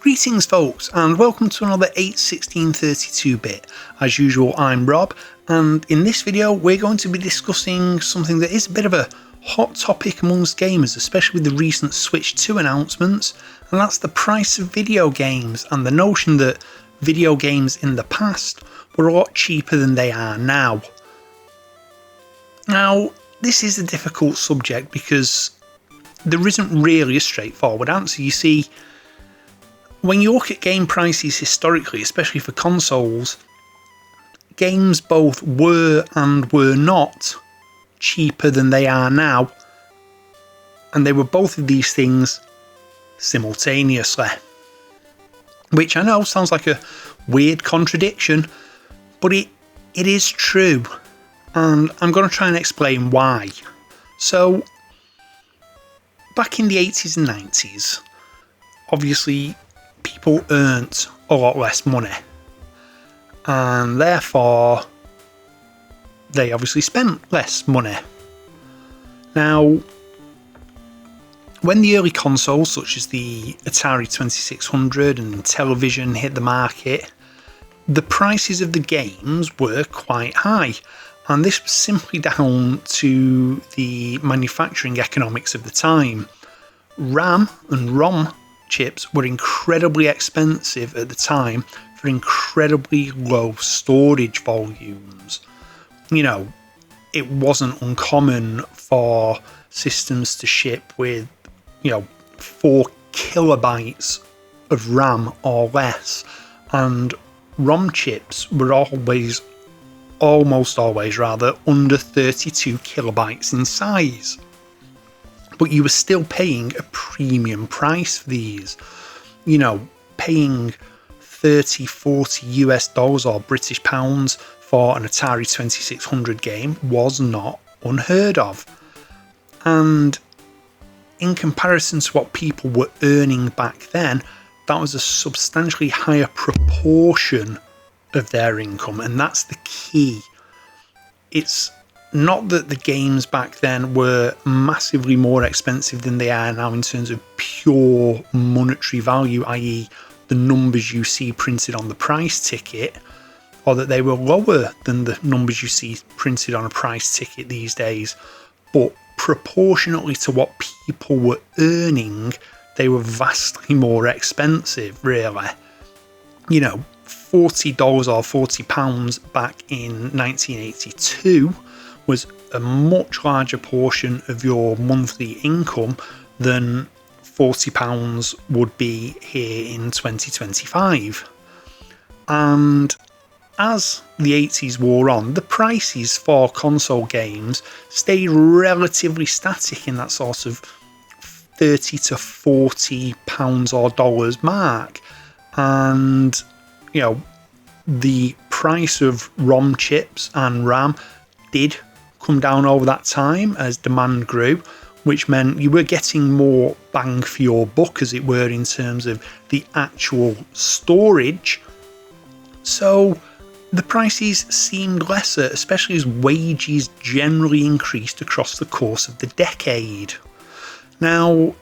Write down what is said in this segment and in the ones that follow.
Greetings folks, and welcome to another 8/16/32-bit. As usual, I'm Rob, and in this video we're going to be discussing something that is a bit of a hot topic amongst gamers, especially with the recent Switch 2 announcements, and that's the price of video games and the notion that video games in the past were a lot cheaper than they are now. Now, this is a difficult subject because there isn't really a straightforward answer. You see, when you look at game prices historically, especially for consoles, games both were and were not cheaper than they are now, and they were both of these things simultaneously. Which I know sounds like a weird contradiction, but it is true, and I'm going to try and explain why. So, back in the 80s and 90s, obviously people earned a lot less money, and therefore they obviously spent less money. Now, when the early consoles such as the Atari 2600 and television hit the market, the prices of the games were quite high, and this was simply down to the manufacturing economics of the time. RAM and ROM chips were incredibly expensive at the time for incredibly low storage volumes. You know, it wasn't uncommon for systems to ship with, 4 kilobytes of RAM or less, and ROM chips were almost always under 32 kilobytes in size. But you were still paying a premium price for these. Paying $30-40 or British pounds for an Atari 2600 game was not unheard of. And in comparison to what people were earning back then, that was a substantially higher proportion of their income, and that's the key. It's not that the games back then were massively more expensive than they are now in terms of pure monetary value, i.e. the numbers you see printed on the price ticket, or that they were lower than the numbers you see printed on a price ticket these days, but proportionately to what people were earning, they were vastly more expensive, really. $40 or £40 back in 1982 was a much larger portion of your monthly income than £40 would be here in 2025. And as the 80s wore on, the prices for console games stayed relatively static in that sort of £30 to £40 or dollars mark. And, the price of ROM chips and RAM did come down over that time as demand grew, which meant you were getting more bang for your buck, as it were, in terms of the actual storage. So the prices seemed lesser, especially as wages generally increased across the course of the decade. Now,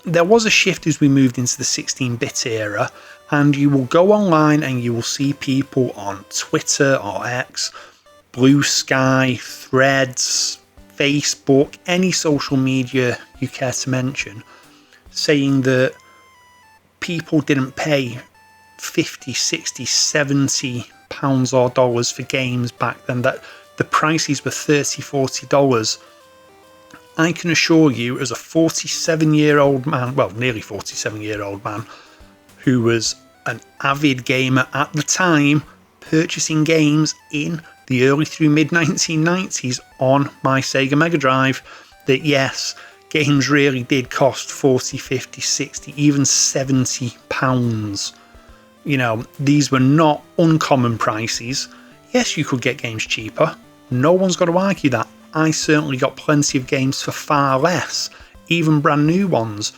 there was a shift as we moved into the 16-bit era, and you will go online and you will see people on Twitter or X, BlueSky, Threads, Facebook, any social media you care to mention, saying that people didn't pay £50, £60, £70 or dollars for games back then, that the prices were $30-40. I can assure you, as a 47-year-old man, well, nearly 47-year-old man, who was an avid gamer at the time, purchasing games in the early through mid-1990s on my Sega Mega Drive, that yes, games really did cost £40, £50, £60, even £70. These were not uncommon prices. Yes, you could get games cheaper. No one's got to argue that. I certainly got plenty of games for far less, even brand new ones.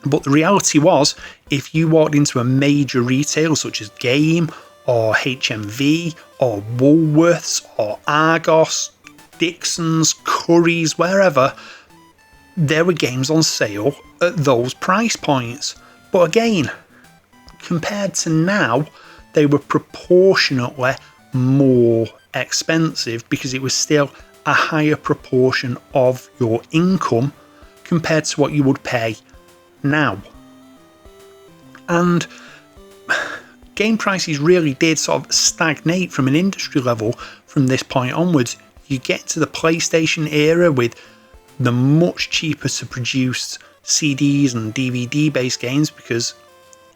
But the reality was, if you walked into a major retailer such as Game or HMV or Woolworths or Argos, Dixon's, Curry's, wherever, there were games on sale at those price points. But again, compared to now, they were proportionately more expensive because it was still a higher proportion of your income compared to what you would pay now. And game prices really did sort of stagnate from an industry level from this point onwards. You get to the PlayStation era with the much cheaper to produce CDs and DVD based games, because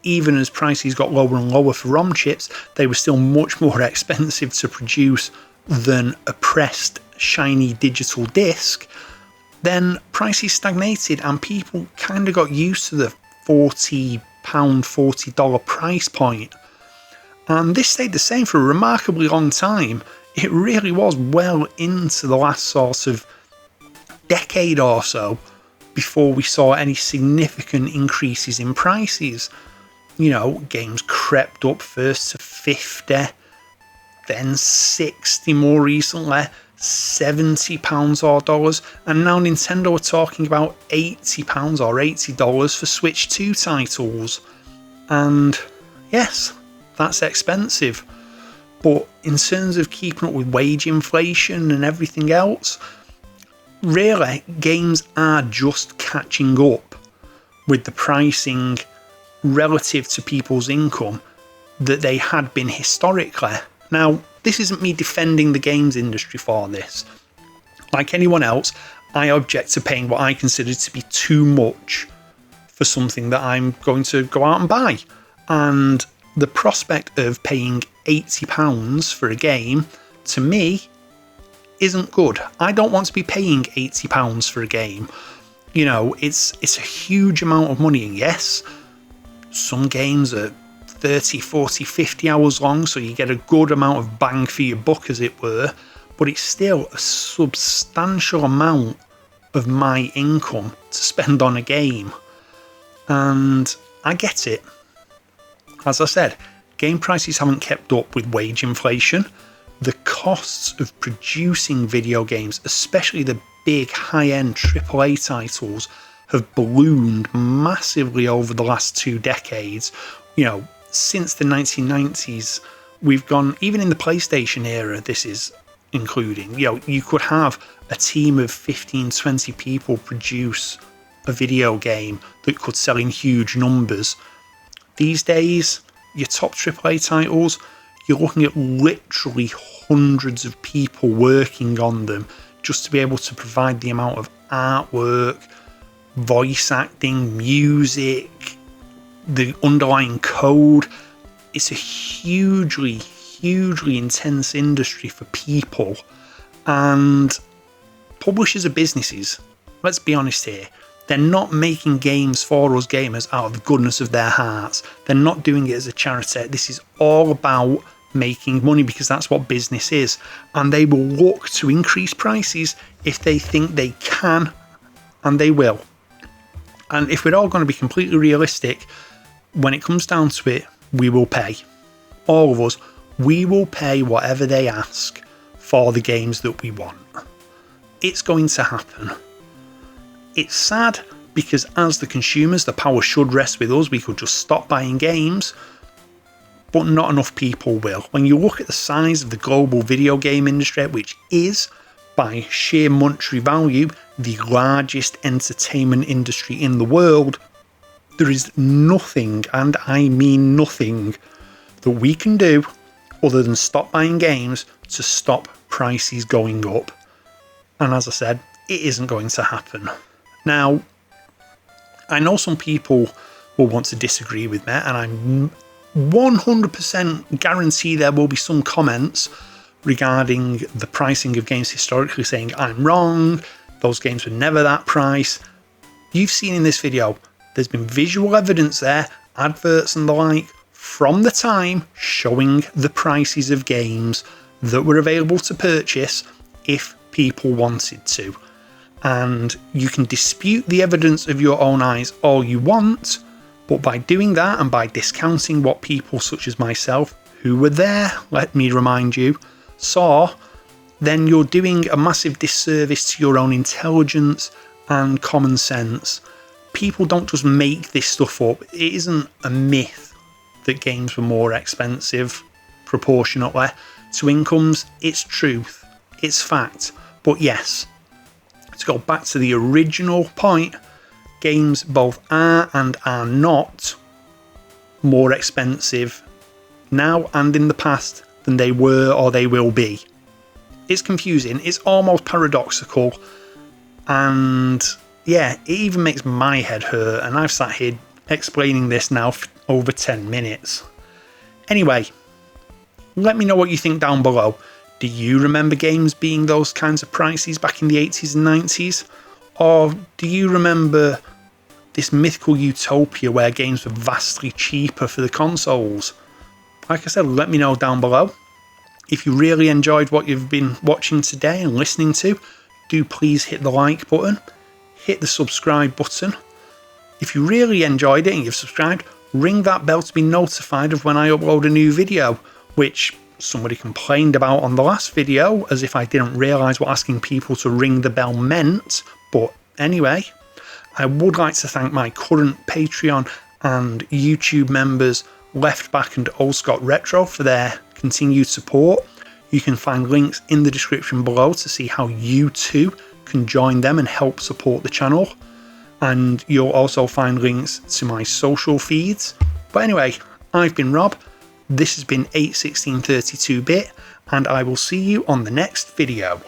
even as prices got lower and lower for ROM chips, they were still much more expensive to produce than a pressed shiny digital disc. Then prices stagnated and people kind of got used to the £40, $40 price point. And this stayed the same for a remarkably long time. It really was well into the last sort of decade or so before we saw any significant increases in prices. You know, games crept up first to 50, then 60 more recently, £70 or dollars, and now Nintendo are talking about £80 or $80 for Switch 2 titles. And yes, that's expensive. But in terms of keeping up with wage inflation and everything else, really, games are just catching up with the pricing relative to people's income that they had been historically. Now, this isn't me defending the games industry for this. Like anyone else, I object to paying what I consider to be too much for something that I'm going to go out and buy. And the prospect of paying £80 for a game, to me, isn't good. I don't want to be paying £80 for a game. You know, it's a huge amount of money, and yes, some games are 30, 40, 50 hours long, so you get a good amount of bang for your buck, as it were, but it's still a substantial amount of my income to spend on a game. And I get it. As I said, game prices haven't kept up with wage inflation. The costs of producing video games, especially the big high-end AAA titles, have ballooned massively over the last 2 decades. You know, since the 1990s, we've gone, even in the PlayStation era, this is including, you know, you could have a team of 15, 20 people produce a video game that could sell in huge numbers. These days, your top AAA titles, you're looking at literally hundreds of people working on them just to be able to provide the amount of artwork, voice acting, music, the underlying code. It's a hugely intense industry for people, and publishers are businesses. Let's be honest here. They're not making games for us gamers out of the goodness of their hearts. They're not doing it as a charity. This is all about making money, because that's what business is. And they will look to increase prices if they think they can, and they will. And if we're all going to be completely realistic, when it comes down to it, we will pay. All of us, we will pay whatever they ask for the games that we want. It's going to happen. It's sad because as the consumers, the power should rest with us. We could just stop buying games, but not enough people will. When you look at the size of the global video game industry, which is, by sheer monetary value, the largest entertainment industry in the world, there is nothing, and I mean nothing, that we can do other than stop buying games to stop prices going up. And as I said, it isn't going to happen. Now, I know some people will want to disagree with me, and I'm 100% guarantee there will be some comments regarding the pricing of games historically saying I'm wrong, those games were never that price. You've seen in this video, there's been visual evidence there, adverts and the like, from the time showing the prices of games that were available to purchase if people wanted to. And you can dispute the evidence of your own eyes all you want, but by doing that and by discounting what people such as myself, who were there, let me remind you, saw, then you're doing a massive disservice to your own intelligence and common sense. People don't just make this stuff up. It isn't a myth that games were more expensive proportionately to incomes. It's truth, it's fact. But yes, to go back to the original point, games both are and are not more expensive now and in the past than they were or they will be. It's confusing, it's almost paradoxical, and yeah, it even makes my head hurt, and I've sat here explaining this now for over 10 minutes. Anyway, let me know what you think down below. Do you remember games being those kinds of prices back in the 80s and 90s? Or do you remember this mythical utopia where games were vastly cheaper for the consoles? Like I said, let me know down below. If you really enjoyed what you've been watching today and listening to, do please hit the like button, hit the subscribe button. If you really enjoyed it and you've subscribed, ring that bell to be notified of when I upload a new video, which somebody complained about on the last video, as if I didn't realise what asking people to ring the bell meant. But anyway, I would like to thank my current Patreon and YouTube members, Leftback and Old Scott Retro, for their continued support. You can find links in the description below to see how you too can join them and help support the channel. And you'll also find links to my social feeds. But anyway, I've been Rob, this has been 81632-bit, and I will see you on the next video.